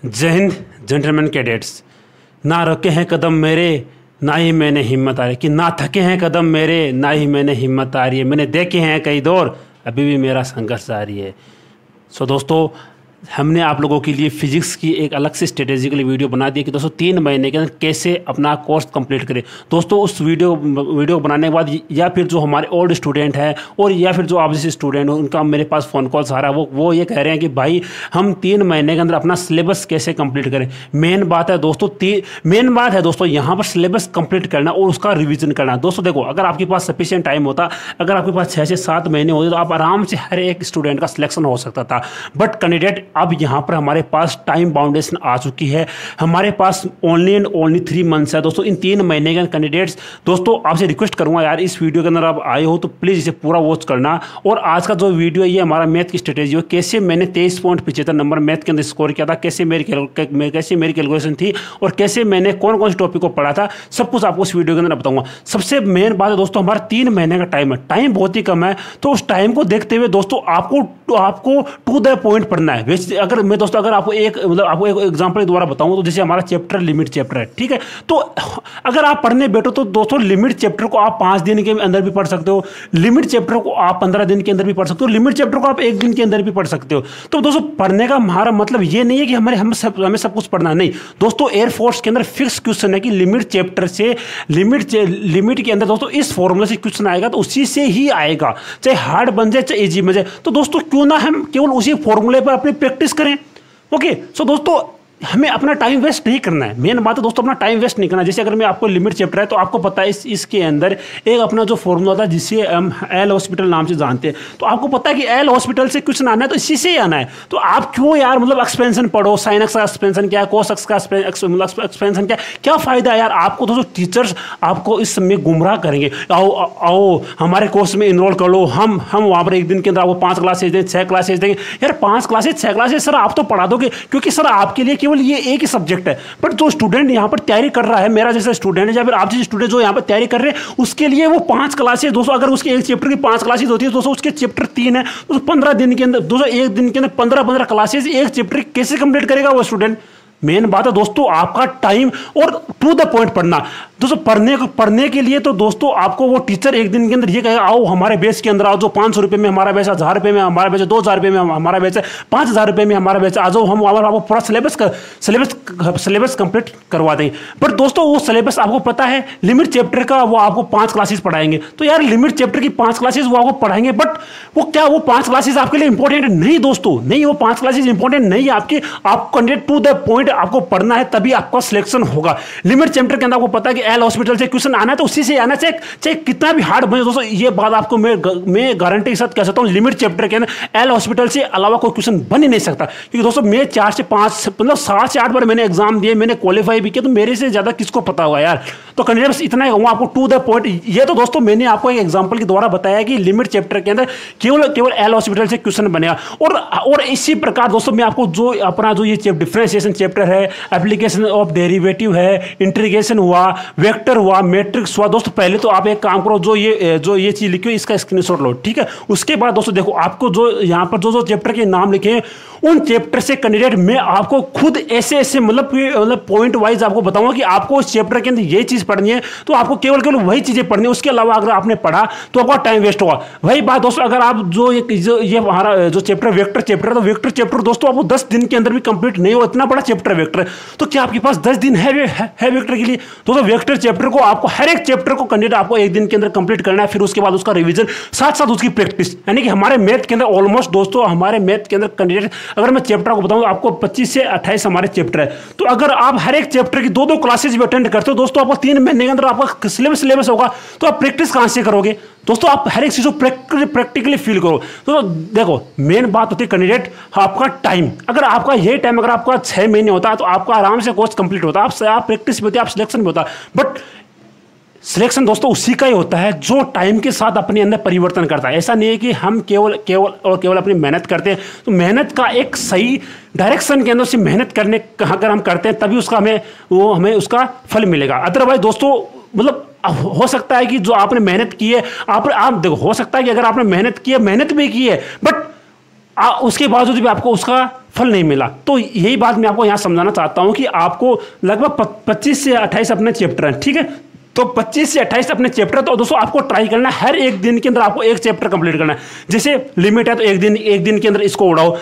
जय Hind gentleman cadets. ना रुके हैं कदम मेरे ना ही मैंने हिम्मत आ रही कि ना थके हैं कदम मेरे ना ही मैंने हिम्मत आ रही है। मैंने देखे हैं कई दौर अभी भी मेरा संघर्ष जारी है। सो दोस्तों, हमने आप लोगों के लिए फिजिक्स की एक अलग से स्ट्रेटेजी के लिए वीडियो बना दी कि दोस्तों 3 महीने के अंदर कैसे अपना कोर्स कंप्लीट करें। दोस्तों उस वीडियो बनाने के बाद या फिर जो हमारे ओल्ड स्टूडेंट हैं और या फिर जो आप जैसे स्टूडेंट हो उनका मेरे पास फ़ोन कॉल्स आ रहा है, वो ये कह रहे हैं कि भाई हम 3 महीने के अंदर अपना सिलेबस कैसे कंप्लीट करें। मेन बात है दोस्तों यहाँ पर सिलेबस कंप्लीट करना और उसका रिविजन करना। दोस्तों देखो, अगर आपके पास सफिशिएंट टाइम होता, अगर आपके पास 6 से 7 महीने होते तो आप आराम से हर एक स्टूडेंट का सिलेक्शन हो सकता था। बट कैंडिडेट अब यहाँ पर हमारे पास टाइम बाउंडेशन आ चुकी है। हमारे पास ओनली एंड ओनली 3 मंथ्स है दोस्तों। इन 3 महीने के कैंडिडेट्स, दोस्तों आपसे रिक्वेस्ट करूंगा यार, इस वीडियो के अंदर आप आए हो तो प्लीज़ इसे पूरा वॉच करना। और आज का जो वीडियो है ये हमारा मैथ की स्ट्रेटेजी है, कैसे मैंने 23.75 नंबर मैथ के अंदर स्कोर किया था, कैसे मेरी कैलकुलेशन थी और कैसे मैंने कौन कौन से टॉपिक को पढ़ा था, सब कुछ आपको इस वीडियो के अंदर बताऊंगा। सबसे मेन बात है दोस्तों, हमारा 3 महीने का टाइम है, टाइम बहुत ही कम है। तो उस टाइम को देखते हुए दोस्तों आपको टू द पॉइंट पढ़ना है। अगर आपको एक एग्जांपल द्वारा बताऊं तो जैसे हमारा चैप्टर लिमिट चैप्टर है, ठीक है। तो अगर आप पढ़ने बैठो तो दोस्तों लिमिट चैप्टर को आप 5 दिन के अंदर भी पढ़ सकते हो, लिमिट चैप्टर को आप 15 दिन के अंदर भी पढ़ सकते हो, लिमिट चैप्टर को आप 1 दिन के अंदर भी पढ़ सकते हो। तो दोस्तों पढ़ने का हमारा मतलब ये नहीं है कि हमें सब कुछ पढ़ना नहीं। दोस्तों एयरफोर्स के अंदर फिक्स क्वेश्चन है कि लिमिट चैप्टर से लिमिट के अंदर दोस्तों इस फॉर्मूले से क्वेश्चन आएगा तो उसी से ही आएगा, चाहे हार्ड बन जाए चाहे इजी बन जाए। तो दोस्तों क्यों ना हम केवल उसी फॉर्मूले पर अपनी प्रैक्टिस करें। ओके, सो दोस्तों हमें अपना टाइम वेस्ट नहीं करना है। मेन बात है दोस्तों, अपना टाइम वेस्ट नहीं करना। जैसे अगर मैं आपको लिमिट चैप्टर है तो आपको पता है इसके अंदर एक अपना जो फॉर्मूला था जिसे हम एल हॉस्पिटल नाम से जानते हैं, तो आपको पता है कि एल हॉस्पिटल से क्वेश्चन आना है तो इसी से ही आना है। तो आप क्यों यार एक्सपेंशन पढ़ो, साइन एक्स का एक्सपेंशन क्या है, कोस एक्स का एक्सपेंशन क्या फायदा है यार। आपको दोस्तों टीचर्स आपको इस समय गुमराह करेंगे, आओ हमारे कोर्स में इनरोल कर लो, हम वहाँ पर 1 दिन के अंदर आपको 5 क्लासेज देंगे, 6 क्लासेज देंगे। यार 5 क्लासेज 6 क्लासेज सर आप तो पढ़ा दोगे, क्योंकि सर आपके लिए केवल ये एक ही सब्जेक्ट है। बट जो स्टूडेंट यहाँ पर तैयारी कर रहा है, मेरा जैसा स्टूडेंट है या फिर आप जैसे स्टूडेंट जो यहाँ पर तैयारी कर रहे हैं, उसके लिए वो 5 क्लासेज दोस्तों, अगर उसके एक चैप्टर की 5 क्लासेज होती है दोस्तों, उसके चैप्टर 3 है तो 15 दिन के अंदर दोस्तों 1 दिन के अंदर 15 क्लासेज एक चैप्टर कैसे कंप्लीट करेगा वो स्टूडेंट। मेन बात है दोस्तों आपका टाइम और टू द पॉइंट पढ़ना। दोस्तों पढ़ने के लिए तो दोस्तों आपको वो टीचर 1 दिन के अंदर ये कहेगा आओ हमारे बेच के अंदर आओ, जो 500 रुपये में हमारा बैच है, 1000 रुपये में हमारा बैच है, 2000 रुपये में हमारा बैच है, 5000 रुपये में हमारा बैच है, आ जाओ हम आपको पूरा सिलेबस कंप्लीट करवा देंगे। बट दोस्तों वो सिलेबस आपको पता है लिमिट चैप्टर का वो आपको 5 क्लासेस पढ़ाएंगे। तो यार लिमिट चैप्टर की 5 क्लासेस वो आपको पढ़ाएंगे, बट वो 5 क्लासेस आपके लिए इंपॉर्टेंट नहीं दोस्तों, नहीं, वो 5 क्लासेस इंपॉर्टेंट नहीं है आपकी। आपको टू द पॉइंट आपको पढ़ना है, तभी आपका सिलेक्शन होगा। लिमिट चैप्टर के अंदर आपको पता है कि एल हॉस्पिटल से क्वेश्चन आना है तो उसी से आना, चाहे कितना भी हार्ड बने। दोस्तों ये बात आपको मैं गारंटी के साथ कह सकता हूं, लिमिट चैप्टर के अंदर एल हॉस्पिटल से अलावा कोई क्वेश्चन बन ही नहीं सकता। क्योंकि दोस्तों मैं 4 से 5 मतलब 7 से 8 बार मैंने एग्जाम दिए, मैंने क्वालिफाई भी किया, तो मेरे से ज्यादा किसको पता होगा यार। तो कैंडिडेट्स इतना ही कहूंगा आपको टू द पॉइंट। ये तो दोस्तों मैंने आपको एक एग्जांपल के द्वारा बताया कि लिमिट चैप्टर के अंदर केवल एल हॉस्पिटल से क्वेश्चन बनेगा। और इसी प्रकार दोस्तों मैं आपको जो अपना जो ये डिफरेंशिएशन चैप्टर है, एप्लीकेशन ऑफ डेरिवेटिव है, इंटीग्रेशन हुआ, वेक्टर हुआ, मैट्रिक्स हुआ। दोस्तों पहले तो आप एक काम करो, जो ये चीज लिखी हो इसका स्क्रीनशॉट लो, ठीक है। उसके बाद दोस्तों देखो आपको जो यहाँ पर जो चैप्टर के नाम लिखे हैं उन चैप्टर से कैंडिडेट मैं आपको खुद ऐसे मतलब पॉइंट वाइज आपको बताऊंगा कि आपको उस चैप्टर के अंदर ये चीज पढ़नी है तो आपको केवल वही चीजें पढ़नी है। उसके अलावा अगर आपने पढ़ा तो आपका टाइम वेस्ट होगा। वही बात दोस्तों, अगर आप ये हमारा जो चैप्टर वेक्टर चैप्टर है, तो वेक्टर चैप्टर दोस्तों आपको 10 दिन के अंदर भी कंप्लीट नहीं हो, इतना बड़ा चैप्टर वेक्टर। तो क्या आपके पास 10 दिन है वेक्टर के लिए? दोस्तों वेक्टर चैप्टर को आपको हर एक चैप्टर को कैंडिडेट आपको 1 दिन के अंदर कंप्लीट करना है, फिर उसके बाद उसका रिवीजन, साथ साथ उसकी प्रैक्टिस। यानी कि हमारे मैथ के अंदर ऑलमोस्ट दोस्तों हमारे मैथ के अंदर कैंडिडेट, अगर मैं चैप्टर को बताऊं आपको 25 से 28 हमारे चैप्टर है। तो अगर आप हर एक चैप्टर की 2-2 क्लासेज भी अटेंड करते हो दोस्तों, आपको 3 महीने के अंदर आपका सिलेबस होगा। तो आप प्रैक्टिस कहां से करोगे दोस्तों? आप हर एक चीज को प्रैक्टिकली फील करो। तो देखो मेन बात होती है कैंडिडेट आपका टाइम। अगर आपका यही टाइम अगर आपका 6 महीने होता है तो आपका आराम से कोर्स कंप्लीट होता है, आप प्रैक्टिस भी होती है, आप सिलेक्शन भी होता है। बट सिलेक्शन दोस्तों उसी का ही होता है जो टाइम के साथ अपने अंदर परिवर्तन करता है। ऐसा नहीं है कि हम केवल अपनी मेहनत करते हैं। तो मेहनत का एक सही डायरेक्शन के अंदर से मेहनत करने अगर हम करते हैं तभी उसका हमें उसका फल मिलेगा। अदरवाइज दोस्तों मतलब हो सकता है कि जो आपने मेहनत की है आप देखो, हो सकता है कि अगर आपने मेहनत की है, मेहनत भी की है, बट उसके बावजूद भी आपको उसका फल नहीं मिला। तो यही बात मैं आपको यहाँ समझाना चाहता हूँ कि आपको लगभग 25 से 28 अपने चैप्टर हैं, ठीक है। तो 25 से 28 अपने चैप्टर, तो दोस्तों आपको ट्राई करना है हर एक दिन के अंदर आपको एक चैप्टर कंप्लीट करना है। जैसे लिमिट है तो एक दिन के अंदर इसको उड़ाओ।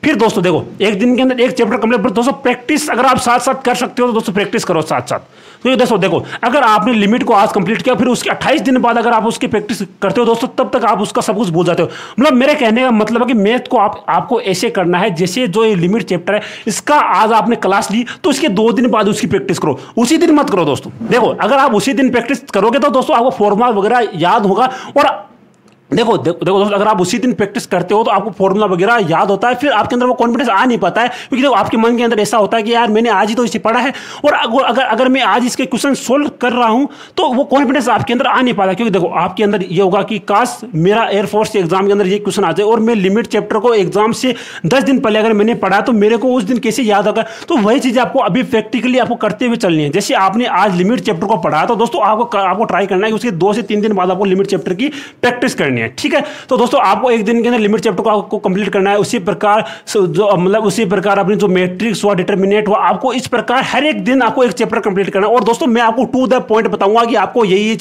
फिर दोस्तों देखो, एक दिन के अंदर एक चैप्टर कंप्लीट। दोस्तों प्रैक्टिस अगर आप साथ साथ कर सकते हो तो दोस्तों प्रैक्टिस करो साथ साथ। तो दोस्तों देखो, अगर आपने लिमिट को आज कंप्लीट किया, फिर उसके 28 दिन बाद अगर आप उसकी प्रैक्टिस करते हो दोस्तों, तब तक आप उसका सब कुछ भूल जाते हो। मतलब मेरे कहने का मतलब है कि मैथ को आपको ऐसे करना है, जैसे जो ये लिमिट चैप्टर है इसका आज आपने क्लास ली तो इसके 2 दिन बाद उसकी प्रैक्टिस करो, उसी दिन मत करो दोस्तों। देखो अगर आप उसी दिन प्रैक्टिस करोगे तो दोस्तों आपको फॉर्मूला वगैरह याद होगा। और देखो दोस्तों, अगर आप उसी दिन प्रैक्टिस करते हो तो आपको फॉर्मूला वगैरह याद होता है, फिर आपके अंदर वो कॉन्फिडेंस आ नहीं पाता है, क्योंकि देखो आपके मन के अंदर ऐसा होता है कि यार मैंने आज ही तो इसे पढ़ा है, और अगर मैं आज इसके क्वेश्चन सोल्व कर रहा हूं तो वो कॉन्फिडेंस आपके अंदर आ नहीं पाता। क्योंकि देखो आपके अंदर ये होगा कि काश मेरा एयरफोर्स के एग्जाम के अंदर ये क्वेश्चन आ जाए और मैं लिमिट चैप्टर को एग्जाम से 10 दिन पहले अगर मैंने पढ़ा तो मेरे को उस दिन कैसे याद होगा। तो वही चीज़ आपको अभी प्रैक्टिकली आपको करते हुए चलनी है। जैसे आपने आज लिमिट चैप्टर को पढ़ा तो दोस्तों आपको ट्राई करना है कि उसके 2 से 3 दिन बाद आपको लिमिट चैप्टर की प्रैक्टिस करनी है, ठीक है। तो दोस्तों आपको एक दिन के अंदर लिमिट चैप्टर को आपको कंप्लीट करना है। उसी प्रकार उसी प्रकार अपनी जो मैट्रिक्स हुआ, डिटरमिनेंट हुआ, आपको इस प्रकार हर एक दिन आपको एक चैप्टर कंप्लीट करना है। और दोस्तों मैं आपको टू द पॉइंट बताऊंगा कि आपको यही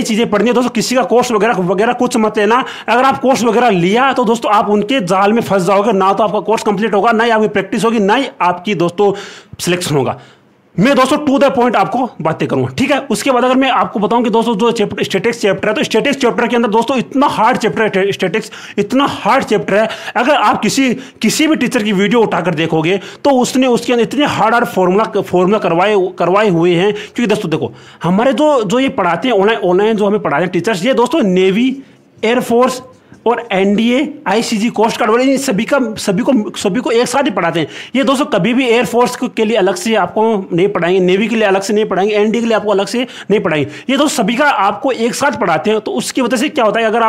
चीजें पढ़नी है। दोस्तों किसी का कोर्स वगैरह कुछ मत लेना। अगर आप कोर्स वगैरह लिया तो दोस्तों आप उनके जाल में फंस जाओगे, ना तो आपका कोर्स कंप्लीट होगा, ना ही आपकी प्रैक्टिस होगी, ना ही आपकी दोस्तों सिलेक्शन होगा। मैं दोस्तों टू द पॉइंट आपको बातें करूंगा, ठीक है। उसके बाद अगर मैं आपको बताऊं कि दोस्तों जो स्टैटिक्स चैप्टर है, तो स्टैटिक्स चैप्टर के अंदर दोस्तों इतना हार्ड चैप्टर है, स्टैटिक्स इतना हार्ड चैप्टर है। अगर आप किसी भी टीचर की वीडियो उठाकर देखोगे तो उसने उसके अंदर इतने हार्ड फॉर्मूला करवाए हुए हैं। क्योंकि दोस्तों देखो हमारे जो ये पढ़ाते हैं ऑनलाइन जो हमें पढ़ाते हैं टीचर्स, ये दोस्तों नेवी, एयरफोर्स और एनडीए, आईसीजी, कोस्ट गार्ड वाले सभी को एक साथ ही पढ़ाते हैं। ये दोस्तों कभी भी एयरफोर्स के लिए अलग से आपको नहीं पढ़ाएंगे, नेवी के लिए अलग से नहीं पढ़ाएंगे, एनडीए के लिए आपको अलग से नहीं पढ़ाएंगे। ये दोस्तों सभी का आपको एक साथ पढ़ाते हैं। तो उसकी वजह से क्या होता है, अगर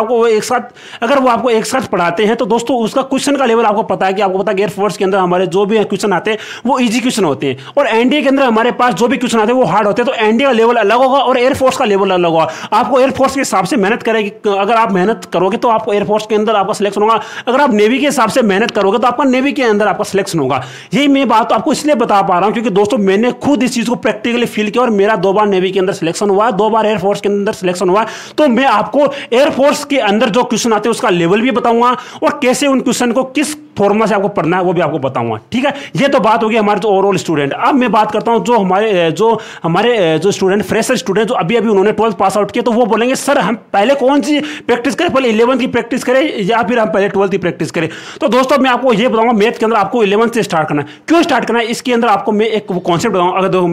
वो आपको एक साथ पढ़ाते हैं तो दोस्तों उसका क्वेश्चन का लेवल आपको पता है कि आपको पता है एयरफोर्स के अंदर हमारे जो भी क्वेश्चन आते हैं वो ईजी क्वेश्चन होते हैं, और एनडीए के अंदर हमारे पास जो भी क्वेश्चन आते हैं वो हार्ड होते हैं। तो एनडीए का लेवल अलग होगा और एयरफोर्स का लेवल अलग होगा। आपको एयरफोर्स के हिसाब से मेहनत करेगी, अगर आप मेहनत करोगे तो आपको एयरफोर्स के अंदर आपका सिलेक्शन होगा। अगर आप नेवी के हिसाब से मेहनत करोगे तो आपका नेवी के अंदर आपका सिलेक्शन होगा। यही मैं बात आपको इसलिए बता पा रहा हूं क्योंकि दोस्तों मैंने खुद इस चीज को प्रैक्टिकली फील किया, और मेरा 2 बार नेवी के अंदर सिलेक्शन हुआ, 2 बार एयरफोर्स के अंदर सिलेक्शन हुआ। तो मैं आपको एयरफोर्स के अंदर जो क्वेश्चन आते हैं उसका लेवल भी बताऊंगा, और कैसे उन क्वेश्चन को किस फॉर्मूला से आपको पढ़ना है वो भी आपको बताऊंगा, ठीक है। ये तो बात होगी हमारे जो ओवरऑल स्टूडेंट। अब मैं बात करता हूं जो हमारे जो स्टूडेंट, फ्रेशर स्टूडेंट जो अभी उन्होंने 12th पास आउट किया, तो वो बोलेंगे सर हम पहले कौन सी प्रैक्टिस करें, पहले 11th की प्रैक्टिस करें या फिर हम पहले 12th की प्रैक्टिस करें। तो दोस्तों मैं आपको ये बताऊंगा मैथ के अंदर आपको 11th से स्टार्ट करना है। क्यों स्टार्ट करना है, इसके अंदर आपको मैं एक कॉन्सेप्ट बताऊंगा। अगर देखो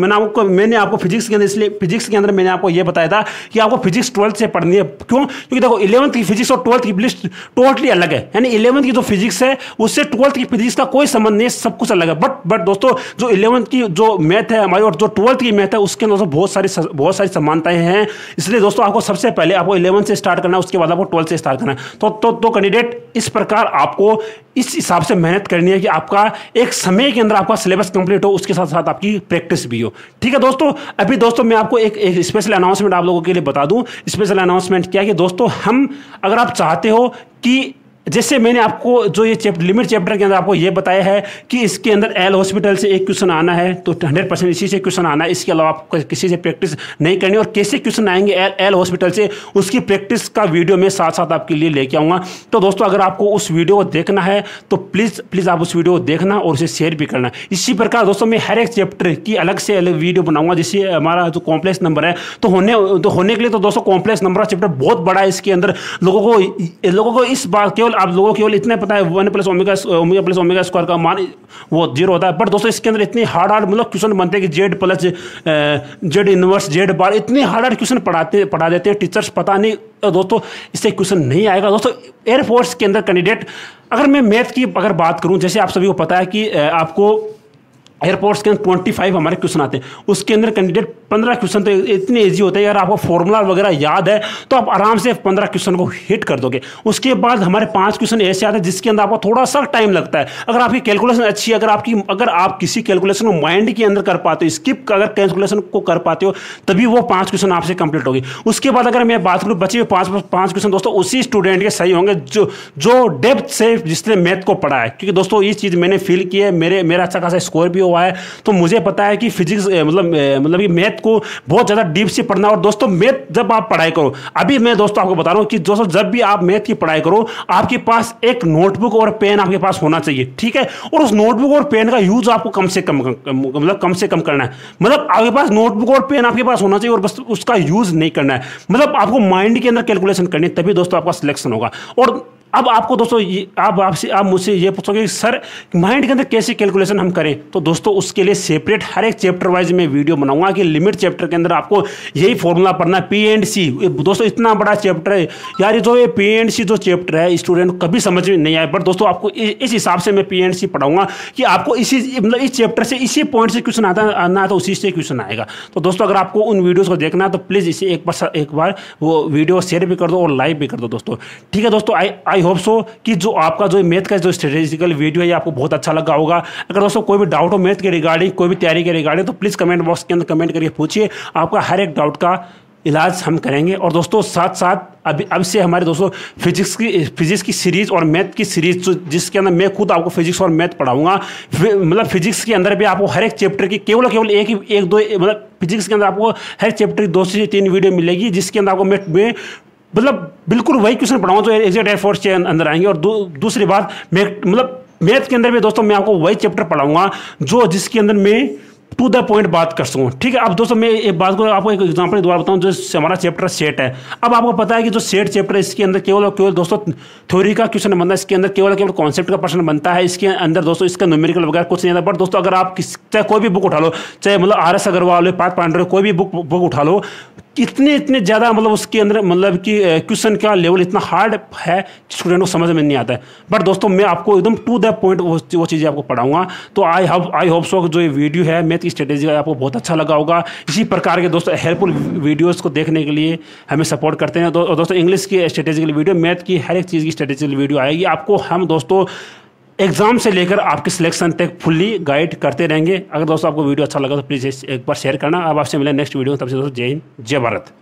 मैंने आपको फिजिक्स के अंदर, इसलिए फिजिक्स के अंदर मैंने आपको ये बताया था कि आपको फिजिक्स 12th से पढ़नी है। क्यों, क्योंकि देखो 11th की फिजिक्स और 12th की लिस्ट टोटली अलग है। यानी 11th की जो फिजिक्स है उससे 12th की फिजिक्स का कोई संबंध नहीं, सब कुछ अलग है। बट दोस्तों जो 11th की जो मैथ है हमारी और जो 12th की मैथ है उसके अंदर बहुत सारी समानताएं हैं। इसलिए दोस्तों आपको सबसे पहले आपको 11th से स्टार्ट करना है, उसके बाद आपको 12th से स्टार्ट करना है। तो कैंडिडेट इस प्रकार आपको इस हिसाब से मेहनत करनी है कि आपका एक समय के अंदर आपका सिलेबस कंप्लीट हो, उसके साथ साथ आपकी प्रैक्टिस भी हो, ठीक है दोस्तों। अभी दोस्तों मैं आपको एक स्पेशल अनाउंसमेंट आप लोगों के लिए बता दूं। स्पेशल अनाउंसमेंट क्या है कि दोस्तों हम, अगर आप चाहते हो कि जैसे मैंने आपको जो ये लिमिट चैप्टर के अंदर आपको ये बताया है कि इसके अंदर एल हॉस्पिटल से एक क्वेश्चन आना है, तो 100% इसी से क्वेश्चन आना है, इसके अलावा आपको किसी से प्रैक्टिस नहीं करनी। और कैसे क्वेश्चन आएंगे एल हॉस्पिटल से, उसकी प्रैक्टिस का वीडियो मैं साथ साथ आपके लिए लेके आऊँगा। तो दोस्तों अगर आपको उस वीडियो को देखना है तो प्लीज़ आप उस वीडियो को देखना और उसे शेयर भी करना। इसी प्रकार दोस्तों मैं हर एक चैप्टर की अलग से अलग वीडियो बनाऊंगा। जैसे हमारा जो कॉम्प्लेक्स नंबर है तो होने के लिए तो दोस्तों कॉम्प्लेक्स नंबर का चैप्टर बहुत बड़ा है। इसके अंदर लोगों को इस बात केवल इतना पता है 1 + ओमेगा स्क्वायर का मान वो 0 होता है। बट दोस्तों इसके अंदर इतने हार्ड मतलब क्वेश्चन बनते हैं कि Z + Z इनवर्स Z बार, इतने हार्ड क्वेश्चन पढ़ा देते हैं टीचर्स, पता नहीं दोस्तों इससे क्वेश्चन नहीं आएगा। दोस्तों एयरफोर्स के अंदर कैंडिडेट, अगर मैं मैथ की अगर बात करूं, जैसे आप सभी को पता है कि आपको एयरपोर्ट्स के अंदर 25 हमारे क्वेश्चन आते हैं, उसके अंदर कैंडिडेट 15 क्वेश्चन तो इतने इजी होते हैं, अगर आपको फॉर्मूला वगैरह याद है तो आप आराम से 15 क्वेश्चन को हिट कर दोगे। उसके बाद हमारे 5 क्वेश्चन ऐसे आते हैं जिसके अंदर आपको थोड़ा सा टाइम लगता है। अगर आपकी कैलकुलेशन अच्छी है, अगर आप किसी कैलकुलेशन को माइंड के अंदर कर पाते हो, स्किप अगर कैलकुलेशन को कर पाते हो, तभी वो 5 क्वेश्चन आपसे कंप्लीट होगी। उसके बाद अगर मैं बात करूँ बचे हुए 5 क्वेश्चन दोस्तों उसी स्टूडेंट के सही होंगे जो डेप्थ से जिसने मैथ को पढ़ा है, क्योंकि दोस्तों ये चीज़ मैंने फील की है, मेरा अच्छा खासा स्कोर भी हुआ है, तो मुझे पता है कि फिजिक्स मतलब कि मैथ को बहुत ज़्यादा डीप से पढ़ना। और दोस्तों मैथ जब आप पढ़ाई करो, अभी मैं दोस्तों आपको बता रहा हूँ कि दोस्तों जब भी आप मैथ की पढ़ाई करो, आपके पास एक नोटबुक और पेन आपके पास होना चाहिए, ठीक है। और उस नोटबुक और पेन का यूज आपको कम से कम करना है। मतलब आपके पास नोटबुक और पेन आपके पास होना चाहिए और बस उसका यूज नहीं करना है। मतलब आपको माइंड के अंदर कैलकुलेशन करनी है, तभी दोस्तों आपका सिलेक्शन होगा। और अब आपको दोस्तों आप मुझसे ये पूछोगे कि सर माइंड के अंदर कैसे कैलकुलेशन हम करें, तो दोस्तों उसके लिए सेपरेट हर एक चैप्टर वाइज मैं वीडियो बनाऊंगा कि लिमिट चैप्टर के अंदर आपको यही फॉर्मूला पढ़ना है, P&C। दोस्तों इतना बड़ा चैप्टर है यार, ये जो P&C जो चैप्टर है स्टूडेंट को कभी समझ में नहीं आया, बट दोस्तों आपको इस हिसाब से मैं P&C पढ़ाऊंगा कि आपको इस चैप्टर से इसी पॉइंट से क्वेश्चन आना है तो उसी से क्वेश्चन आएगा। तो दोस्तों अगर आपको उन वीडियोज़ को देखना है तो प्लीज़ इसे एक बार वो वीडियो शेयर भी कर दो और लाइक भी कर दो दोस्तों, ठीक है दोस्तों। आई होप सो कि जो आपका जो मैथ का जो स्ट्रेटेजिकल वीडियो है ये आपको बहुत अच्छा लगा होगा। अगर दोस्तों कोई भी डाउट हो मैथ के रिगार्डिंग, कोई भी तैयारी के रिगार्डिंग, तो प्लीज़ कमेंट बॉक्स के अंदर कमेंट करके पूछिए, आपका हर एक डाउट का इलाज हम करेंगे। और दोस्तों साथ साथ अब से हमारे दोस्तों फिजिक्स की सीरीज और मैथ की सीरीज जिसके अंदर मैं खुद आपको फिजिक्स और मैथ पढ़ाऊंगा। मतलब फिजिक्स के अंदर भी आपको हर एक चैप्टर की केवल एक दो मतलब फिजिक्स के अंदर आपको हर चैप्टर की 2 से 3 वीडियो मिलेगी, जिसके अंदर आपको मैं मतलब बिल्कुल वही क्वेश्चन पढ़ाऊंगा जो एग्जैक्ट एयरफोर्स के अंदर आएंगे। और दूसरी बात मतलब मैथ के अंदर भी दोस्तों मैं आपको वही चैप्टर पढ़ाऊंगा जिसके अंदर मैं टू द पॉइंट बात कर सकूँ, ठीक है। अब दोस्तों मैं एक बात को आपको एक एग्जांपल द्वारा बताऊं, जो हमारा चैप्टर सेट है। अब आपको पता है कि जो सेट चैप्टर है इसके अंदर केवल दोस्तों थ्योरी का क्वेश्चन बनता है, इसके अंदर केवल कॉन्सेप्ट का प्रश्न बनता है, इसके अंदर दोस्तों इसका न्यूमेरिकल वगैरह कुछ नहीं आता। बट दोस्तों अगर आप चाहे कोई भी बुक उठा लो, चाहे मतलब RS अग्रवाल, पार्थ पांडे, कोई भी बुक उठा लो, इतने ज़्यादा मतलब उसके अंदर मतलब कि क्वेश्चन का लेवल इतना हार्ड है कि स्टूडेंट को समझ में नहीं आता है। बट दोस्तों मैं आपको एकदम टू द पॉइंट वो चीज़ें आपको पढ़ाऊंगा। तो आई होप सो जो ये वीडियो है मैथ की स्ट्रेटेजी का आपको बहुत अच्छा लगा होगा। इसी प्रकार के दोस्तों हेल्पफुल वीडियोज़ को देखने के लिए हमें सपोर्ट करते हैं। दोस्तों इंग्लिश की स्ट्रेटेजिकल वीडियो, मैथ की हर एक चीज़ की स्ट्रेटेजिकल वीडियो आएगी आपको। हम दोस्तों एग्जाम से लेकर आपके सिलेक्शन तक फुल्ली गाइड करते रहेंगे। अगर दोस्तों आपको वीडियो अच्छा लगा तो प्लीज़ एक बार शेयर करना। अब आपसे मिले नेक्स्ट वीडियो, तब से दोस्तों जय हिंद, जय भारत।